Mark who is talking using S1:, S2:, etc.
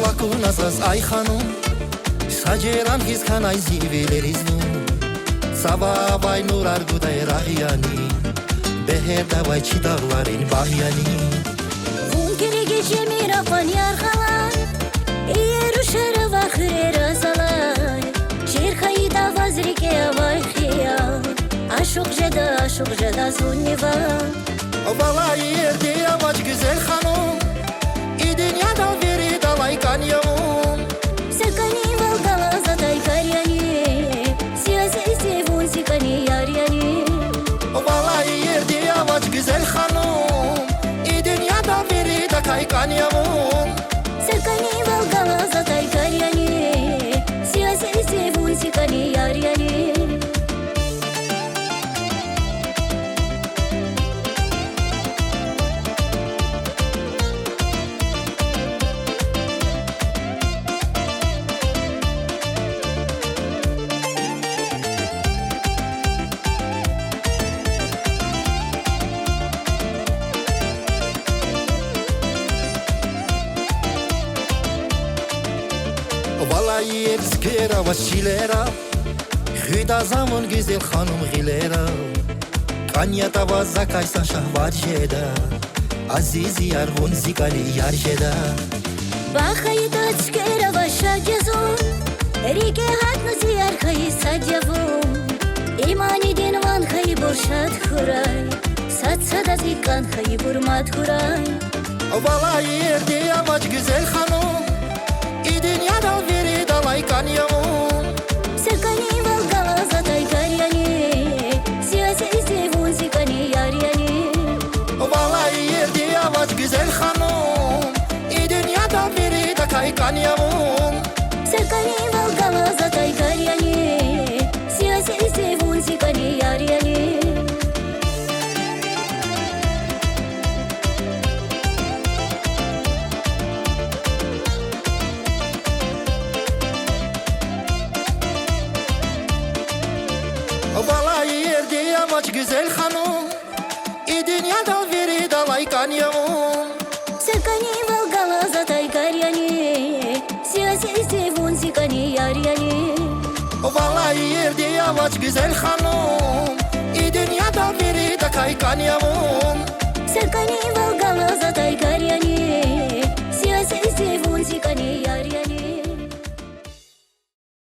S1: Lacunasas ay hanım Saceran hizkan ay zivileriznu Sabah vay nurar guday rahyani Beherda vay çidağların bahyani
S2: Hunkere gecemi rapan yarhalar Yeruşara vakhre razalay Şerkayı da vazrike vay khiyal Aşık jeda zunniva
S1: Vallahi yerde amaç güzel hanım İ dünyada veri dalay kanyamum
S2: Sakani valgala zatay karyani Siyasi sevun sikani yaryani
S1: Vallahi yerde amaç güzel hanım İ dünyada veri da kay kanyamum
S2: Sakani valgala zatay karyani Siyasi sevun sikani yaryani
S1: Vallahi yerskera vaşilera Hüda zaman güzel hanım gilera Kanyata vaza kaysan şahvar jeda Aziz yar hun zikali yar jeda
S2: Бахайда цкера ваша джазун Рике хатна зияр хай саджавун Имани дин ван хай буршат хурай Сатсада зикан хай бурмат хурай
S1: Vallahi yerde amaç güzel hanım İ dünyada veri dalay kanyamum
S2: Sakani valgala zaтай karyani Siyasi sevun zikani yaryani
S1: Vallahi yerde amaç güzel hanım İ dünyada veri da kay kanyamum
S2: Sakani valgala zaтай karyani Siyasi sevun zikani yaryani
S1: Vallahi yerde amaç güzel hanım İ dünyada veri dalay kanyamum
S2: Sakani valgala zaтай karyani Siyasi sevun zikani yaryani
S1: Vallahi yerde amaç güzel hanım İ dünyada veri da kay kanyamum
S2: Sakani valgala zaтай